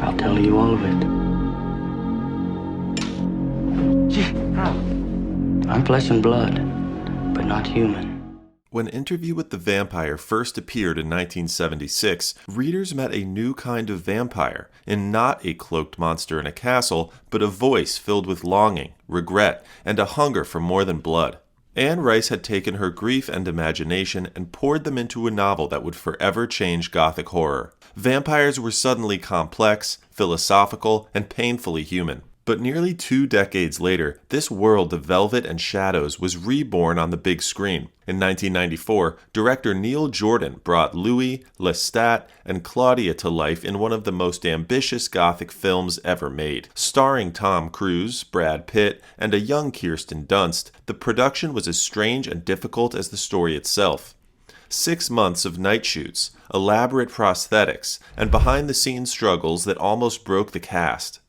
I'll tell you all of it. Gee, how? I'm flesh and blood, but not human. When Interview with the Vampire first appeared in 1976, readers met a new kind of vampire, in not a cloaked monster in a castle, but a voice filled with longing, regret, and a hunger for more than blood. Anne Rice had taken her grief and imagination and poured them into a novel that would forever change Gothic horror. Vampires were suddenly complex, philosophical, and painfully human. But nearly 2 decades later, this world of velvet and shadows was reborn on the big screen. In 1994, director Neil Jordan brought Louis, Lestat, and Claudia to life in one of the most ambitious Gothic films ever made. Starring Tom Cruise, Brad Pitt, and a young Kirsten Dunst, the production was as strange and difficult as the story itself. 6 months of night shoots, elaborate prosthetics, and behind-the-scenes struggles that almost broke the cast.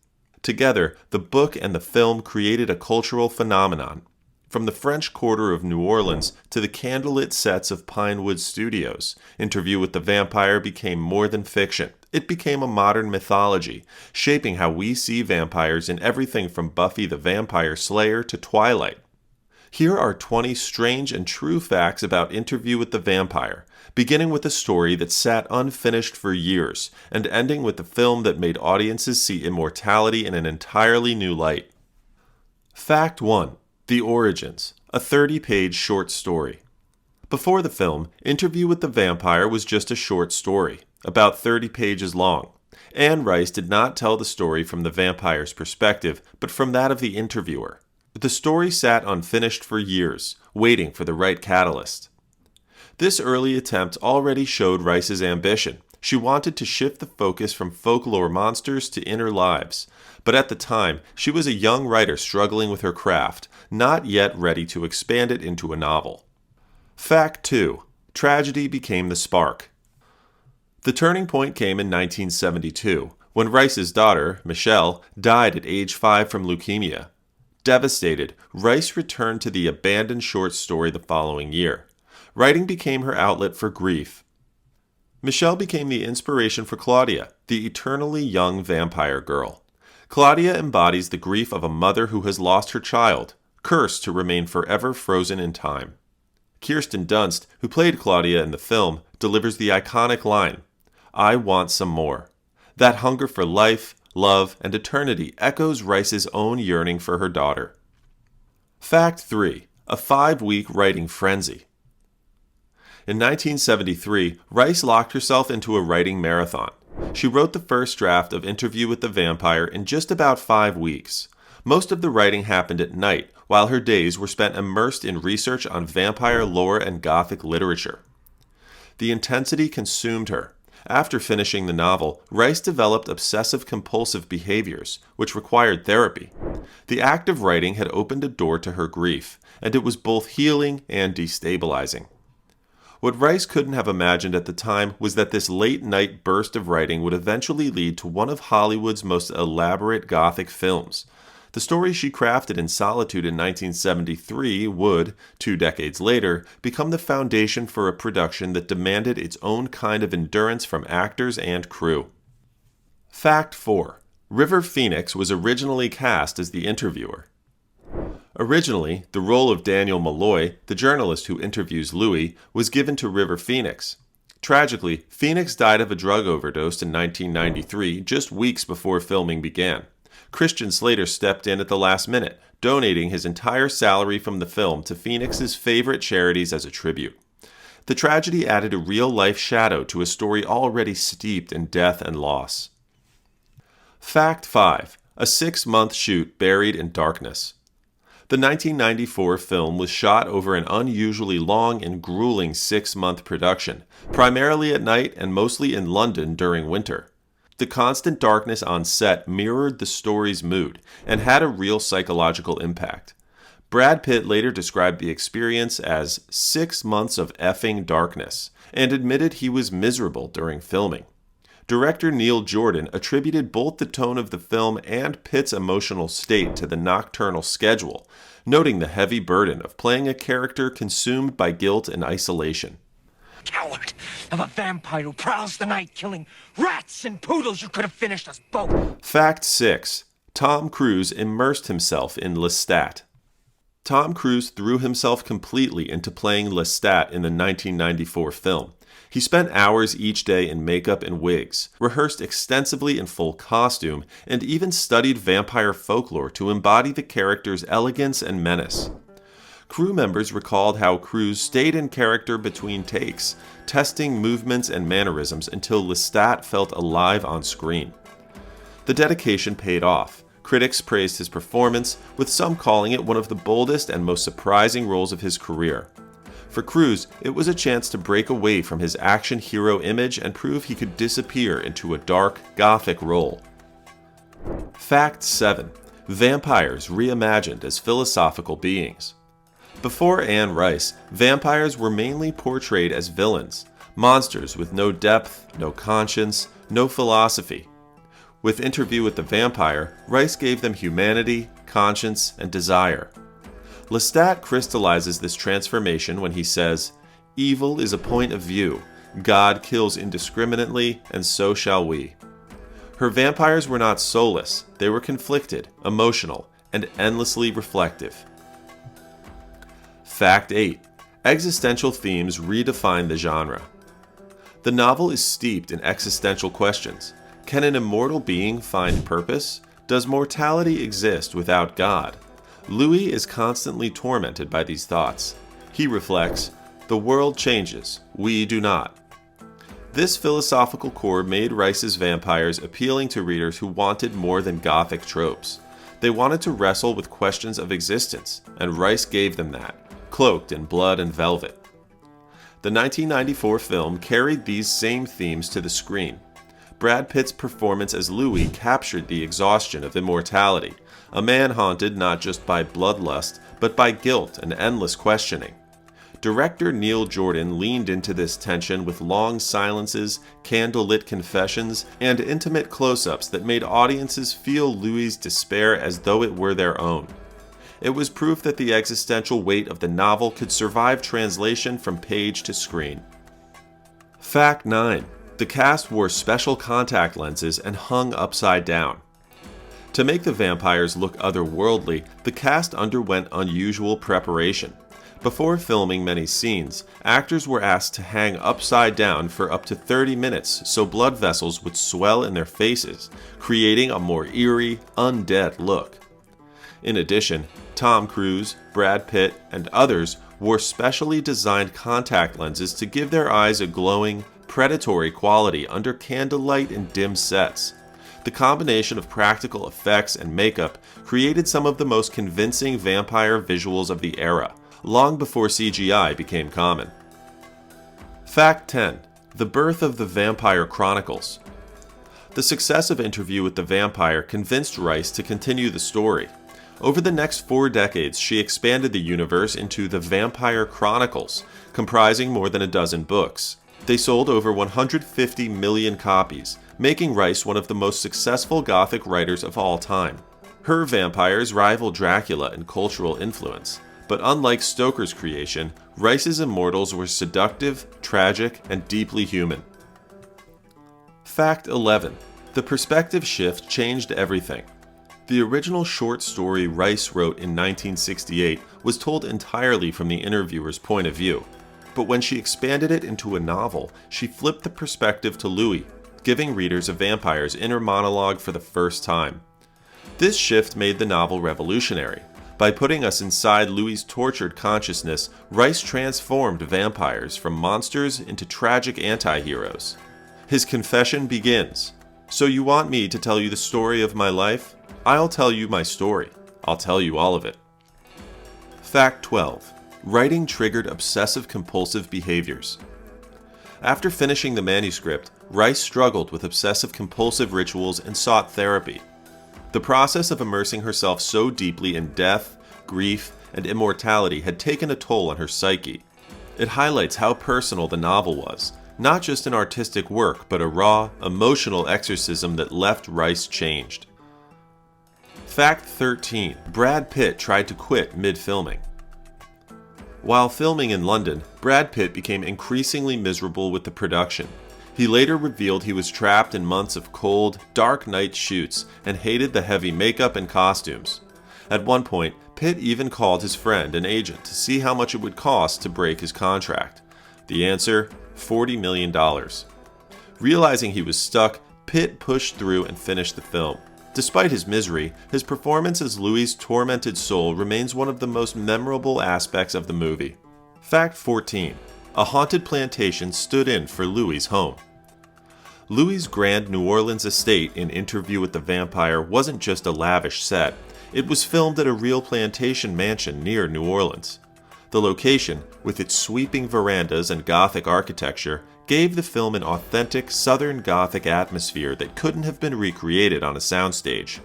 Together, the book and the film created a cultural phenomenon. From the French Quarter of New Orleans to the candlelit sets of Pinewood Studios, Interview with the Vampire became more than fiction. It became a modern mythology, shaping how we see vampires in everything from Buffy the Vampire Slayer to Twilight. Here are 20 strange and true facts about Interview with the Vampire, beginning with a story that sat unfinished for years, and ending with a film that made audiences see immortality in an entirely new light. Fact 1. The Origins, a 30-page short story. Before the film, Interview with the Vampire was just a short story, about 30 pages long. Anne Rice did not tell the story from the vampire's perspective, but from that of the interviewer. The story sat unfinished for years, waiting for the right catalyst. This early attempt already showed Rice's ambition. She wanted to shift the focus from folklore monsters to inner lives. But at the time, she was a young writer struggling with her craft, not yet ready to expand it into a novel. Fact 2. Tragedy became the spark. The turning point came in 1972, when Rice's daughter, Michelle, died at age 5 from leukemia. Devastated, Rice returned to the abandoned short story the following year. Writing became her outlet for grief. Michelle became the inspiration for Claudia, the eternally young vampire girl. Claudia embodies the grief of a mother who has lost her child, cursed to remain forever frozen in time. Kirsten Dunst, who played Claudia in the film, delivers the iconic line, "I want some more." That hunger for life, love, and eternity echoes Rice's own yearning for her daughter. Fact 3. A 5-week writing frenzy. In 1973, Rice locked herself into a writing marathon. She wrote the first draft of Interview with the Vampire in just about 5 weeks. Most of the writing happened at night, while her days were spent immersed in research on vampire lore and Gothic literature. The intensity consumed her. After finishing the novel, Rice developed obsessive-compulsive behaviors, which required therapy. The act of writing had opened a door to her grief, and it was both healing and destabilizing. What Rice couldn't have imagined at the time was that this late-night burst of writing would eventually lead to one of Hollywood's most elaborate Gothic films. The story she crafted in solitude in 1973 would, 2 decades later, become the foundation for a production that demanded its own kind of endurance from actors and crew. Fact 4. River Phoenix was originally cast as the interviewer. Originally, the role of Daniel Malloy, the journalist who interviews Louis, was given to River Phoenix. Tragically, Phoenix died of a drug overdose in 1993, just weeks before filming began. Christian Slater stepped in at the last minute, donating his entire salary from the film to Phoenix's favorite charities as a tribute. The tragedy added a real-life shadow to a story already steeped in death and loss. Fact 5. A 6-month shoot buried in darkness. The 1994 film was shot over an unusually long and grueling 6-month production, primarily at night and mostly in London during winter. The constant darkness on set mirrored the story's mood and had a real psychological impact. Brad Pitt later described the experience as 6 months of effing darkness and admitted he was miserable during filming. Director Neil Jordan attributed both the tone of the film and Pitt's emotional state to the nocturnal schedule, noting the heavy burden of playing a character consumed by guilt and isolation. Coward of a vampire who prowls the night killing rats and poodles. You could have finished us both. Fact 6. Tom Cruise immersed himself in Lestat. Tom Cruise threw himself completely into playing Lestat in the 1994 film. He spent hours each day in makeup and wigs, rehearsed extensively in full costume, and even studied vampire folklore to embody the character's elegance and menace. Crew members recalled how Cruise stayed in character between takes, testing movements and mannerisms until Lestat felt alive on screen. The dedication paid off. Critics praised his performance, with some calling it one of the boldest and most surprising roles of his career. For Cruise, it was a chance to break away from his action hero image and prove he could disappear into a dark, gothic role. Fact 7. Vampires reimagined as philosophical beings. Before Anne Rice, vampires were mainly portrayed as villains, monsters with no depth, no conscience, no philosophy. With Interview with the Vampire, Rice gave them humanity, conscience, and desire. Lestat crystallizes this transformation when he says, "Evil is a point of view. God kills indiscriminately, and so shall we." Her vampires were not soulless, they were conflicted, emotional, and endlessly reflective. Fact 8. Existential themes redefine the genre. The novel is steeped in existential questions. Can an immortal being find purpose? Does mortality exist without God? Louis is constantly tormented by these thoughts. He reflects, "The world changes, we do not." This philosophical core made Rice's vampires appealing to readers who wanted more than gothic tropes. They wanted to wrestle with questions of existence, and Rice gave them that, cloaked in blood and velvet. The 1994 film carried these same themes to the screen. Brad Pitt's performance as Louis captured the exhaustion of immortality, a man haunted not just by bloodlust, but by guilt and endless questioning. Director Neil Jordan leaned into this tension with long silences, candlelit confessions, and intimate close-ups that made audiences feel Louis' despair as though it were their own. It was proof that the existential weight of the novel could survive translation from page to screen. Fact 9. The cast wore special contact lenses and hung upside down. To make the vampires look otherworldly, the cast underwent unusual preparation. Before filming many scenes, actors were asked to hang upside down for up to 30 minutes so blood vessels would swell in their faces, creating a more eerie, undead look. In addition, Tom Cruise, Brad Pitt, and others wore specially designed contact lenses to give their eyes a glowing, predatory quality under candlelight and dim sets. The combination of practical effects and makeup created some of the most convincing vampire visuals of the era, long before CGI became common. Fact 10. The birth of the Vampire Chronicles. The success of Interview with the Vampire convinced Rice to continue the story. Over the next 4 decades, she expanded the universe into the Vampire Chronicles, comprising more than a dozen books. They sold over 150 million copies, making Rice one of the most successful Gothic writers of all time. Her vampires rival Dracula in cultural influence, but unlike Stoker's creation, Rice's immortals were seductive, tragic, and deeply human. Fact 11. The perspective shift changed everything. The original short story Rice wrote in 1968 was told entirely from the interviewer's point of view. But when she expanded it into a novel, she flipped the perspective to Louis, giving readers a vampire's inner monologue for the first time. This shift made the novel revolutionary. By putting us inside Louis' tortured consciousness, Rice transformed vampires from monsters into tragic anti-heroes. His confession begins, "So you want me to tell you the story of my life? I'll tell you my story. I'll tell you all of it." Fact 12. Writing triggered obsessive-compulsive behaviors. After finishing the manuscript, Rice struggled with obsessive-compulsive rituals and sought therapy. The process of immersing herself so deeply in death, grief, and immortality had taken a toll on her psyche. It highlights how personal the novel was, not just an artistic work, but a raw, emotional exorcism that left Rice changed. Fact 13. Brad Pitt tried to quit mid-filming. While filming in London, Brad Pitt became increasingly miserable with the production. He later revealed he was trapped in months of cold, dark night shoots and hated the heavy makeup and costumes. At one point, Pitt even called his friend and agent to see how much it would cost to break his contract. The answer? $40 million. Realizing he was stuck, Pitt pushed through and finished the film. Despite his misery, his performance as Louis' tormented soul remains one of the most memorable aspects of the movie. Fact 14. A haunted plantation stood in for Louis' home. Louis' grand New Orleans estate in Interview with the Vampire wasn't just a lavish set. It was filmed at a real plantation mansion near New Orleans. The location, with its sweeping verandas and Gothic architecture, gave the film an authentic Southern Gothic atmosphere that couldn't have been recreated on a soundstage.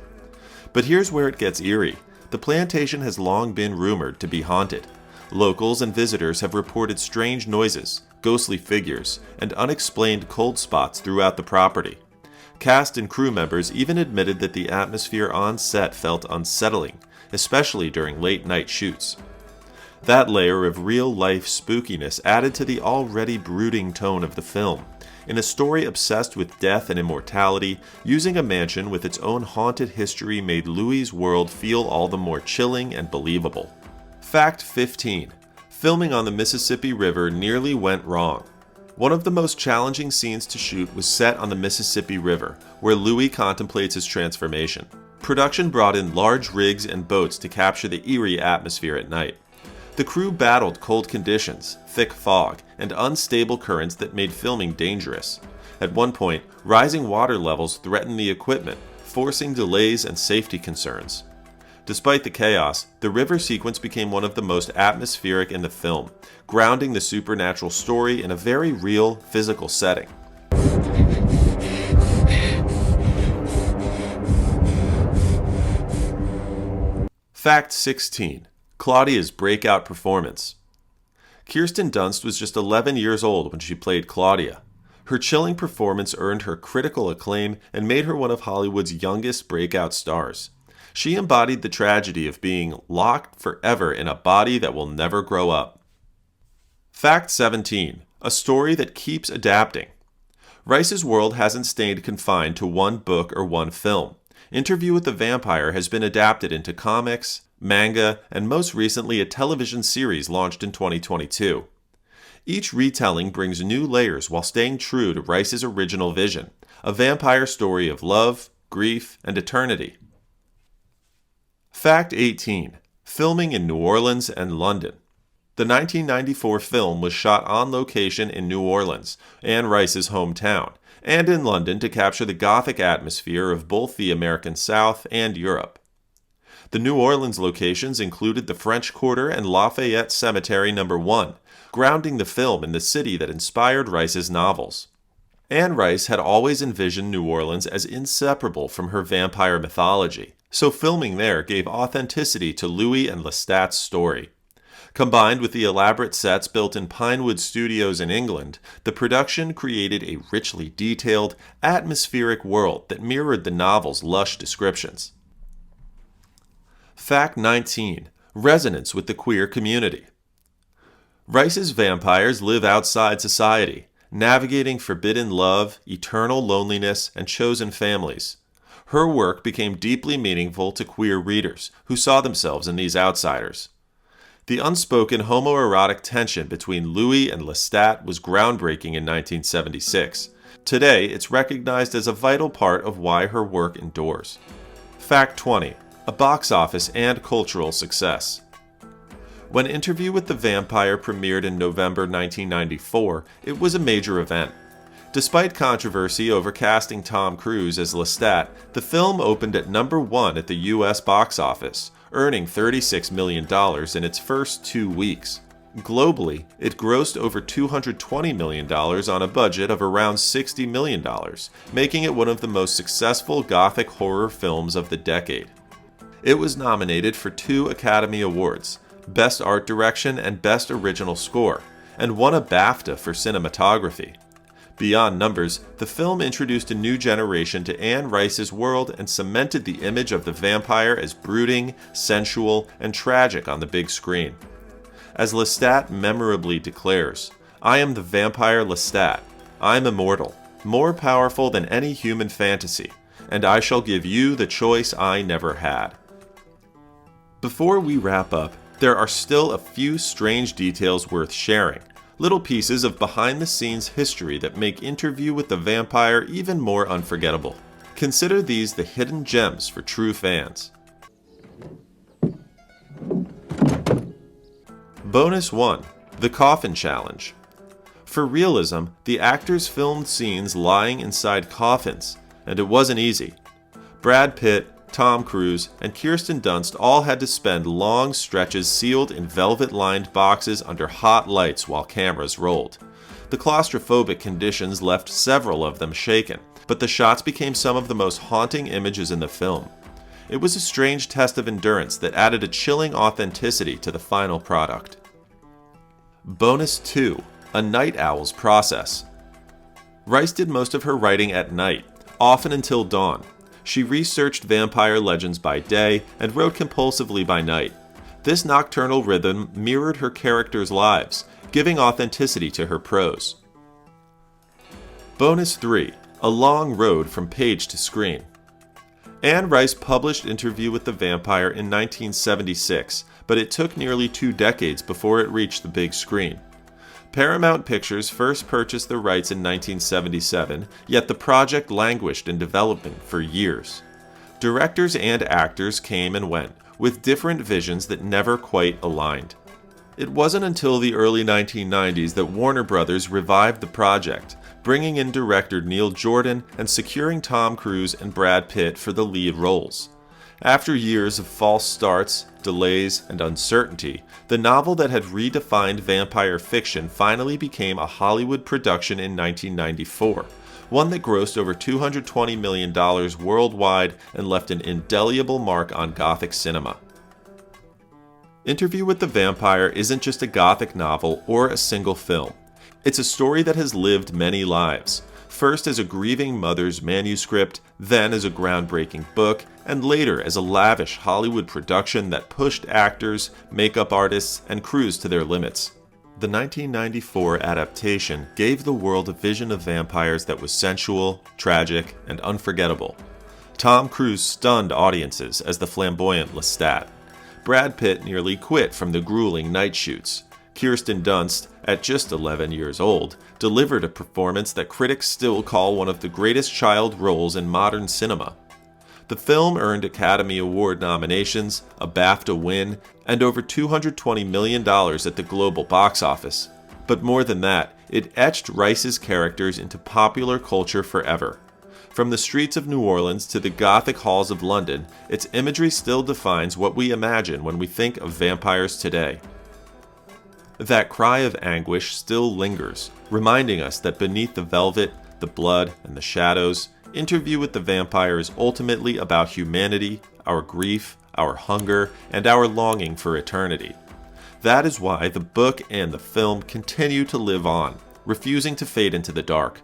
But here's where it gets eerie. The plantation has long been rumored to be haunted. Locals and visitors have reported strange noises, ghostly figures, and unexplained cold spots throughout the property. Cast and crew members even admitted that the atmosphere on set felt unsettling, especially during late-night shoots. That layer of real-life spookiness added to the already brooding tone of the film. In a story obsessed with death and immortality, using a mansion with its own haunted history made Louis' world feel all the more chilling and believable. Fact 15. Filming on the Mississippi River nearly went wrong. One of the most challenging scenes to shoot was set on the Mississippi River, where Louis contemplates his transformation. Production brought in large rigs and boats to capture the eerie atmosphere at night. The crew battled cold conditions, thick fog, and unstable currents that made filming dangerous. At one point, rising water levels threatened the equipment, forcing delays and safety concerns. Despite the chaos, the river sequence became one of the most atmospheric in the film, grounding the supernatural story in a very real, physical setting. Fact 16. Claudia's breakout performance. Kirsten Dunst was just 11 years old when she played Claudia. Her chilling performance earned her critical acclaim and made her one of Hollywood's youngest breakout stars. She embodied the tragedy of being locked forever in a body that will never grow up. Fact 17. A story that keeps adapting. Rice's world hasn't stayed confined to one book or one film. Interview with the Vampire has been adapted into comics, manga, and most recently a television series launched in 2022. Each retelling brings new layers while staying true to Rice's original vision, a vampire story of love, grief, and eternity. Fact 18. Filming in New Orleans and London. The 1994 film was shot on location in New Orleans, Anne Rice's hometown, and in London to capture the Gothic atmosphere of both the American South and Europe. The New Orleans locations included the French Quarter and Lafayette Cemetery No. 1, grounding the film in the city that inspired Rice's novels. Anne Rice had always envisioned New Orleans as inseparable from her vampire mythology, so filming there gave authenticity to Louis and Lestat's story. Combined with the elaborate sets built in Pinewood Studios in England, the production created a richly detailed, atmospheric world that mirrored the novel's lush descriptions. Fact 19. Resonance with the queer community. Rice's vampires live outside society, navigating forbidden love, eternal loneliness, and chosen families. Her work became deeply meaningful to queer readers who saw themselves in these outsiders. The unspoken homoerotic tension between Louis and Lestat was groundbreaking in 1976. Today, it's recognized as a vital part of why her work endures. Fact 20. A box office and cultural success. When Interview with the Vampire premiered in November 1994, it was a major event. Despite controversy over casting Tom Cruise as Lestat, the film opened at number 1 at the U.S. box office, earning $36 million in its first 2 weeks. Globally, it grossed over $220 million on a budget of around $60 million, making it one of the most successful Gothic horror films of the decade. It was nominated for 2 Academy Awards, Best Art Direction and Best Original Score, and won a BAFTA for cinematography. Beyond numbers, the film introduced a new generation to Anne Rice's world and cemented the image of the vampire as brooding, sensual, and tragic on the big screen. As Lestat memorably declares, "I am the vampire Lestat. I am immortal, more powerful than any human fantasy, and I shall give you the choice I never had." Before we wrap up, there are still a few strange details worth sharing, little pieces of behind-the-scenes history that make Interview with the Vampire even more unforgettable. Consider these the hidden gems for true fans. Bonus 1. The Coffin Challenge. For realism, the actors filmed scenes lying inside coffins, and it wasn't easy. Brad Pitt, Tom Cruise, and Kirsten Dunst all had to spend long stretches sealed in velvet-lined boxes under hot lights while cameras rolled. The claustrophobic conditions left several of them shaken, but the shots became some of the most haunting images in the film. It was a strange test of endurance that added a chilling authenticity to the final product. Bonus 2. A Night Owl's Process. Rice did most of her writing at night, often until dawn. She researched vampire legends by day and wrote compulsively by night. This nocturnal rhythm mirrored her characters' lives, giving authenticity to her prose. Bonus 3. A Long Road from Page to Screen. Anne Rice published Interview with the Vampire in 1976, but it took nearly 2 decades before it reached the big screen. Paramount Pictures first purchased the rights in 1977, yet the project languished in development for years. Directors and actors came and went, with different visions that never quite aligned. It wasn't until the early 1990s that Warner Brothers revived the project, bringing in director Neil Jordan and securing Tom Cruise and Brad Pitt for the lead roles. After years of false starts, delays, and uncertainty, the novel that had redefined vampire fiction finally became a Hollywood production in 1994, one that grossed over $220 million worldwide and left an indelible mark on Gothic cinema. Interview with the Vampire isn't just a Gothic novel or a single film. It's a story that has lived many lives, first as a grieving mother's manuscript, then as a groundbreaking book, and later as a lavish Hollywood production that pushed actors, makeup artists, and crews to their limits. The 1994 adaptation gave the world a vision of vampires that was sensual, tragic, and unforgettable. Tom Cruise stunned audiences as the flamboyant Lestat. Brad Pitt nearly quit from the grueling night shoots. Kirsten Dunst, at just 11 years old, delivered a performance that critics still call one of the greatest child roles in modern cinema. The film earned Academy Award nominations, a BAFTA win, and over $220 million at the global box office. But more than that, it etched Rice's characters into popular culture forever. From the streets of New Orleans to the Gothic halls of London, its imagery still defines what we imagine when we think of vampires today. That cry of anguish still lingers, reminding us that beneath the velvet, the blood, and the shadows, Interview with the Vampire is ultimately about humanity, our grief, our hunger, and our longing for eternity. That is why the book and the film continue to live on, refusing to fade into the dark.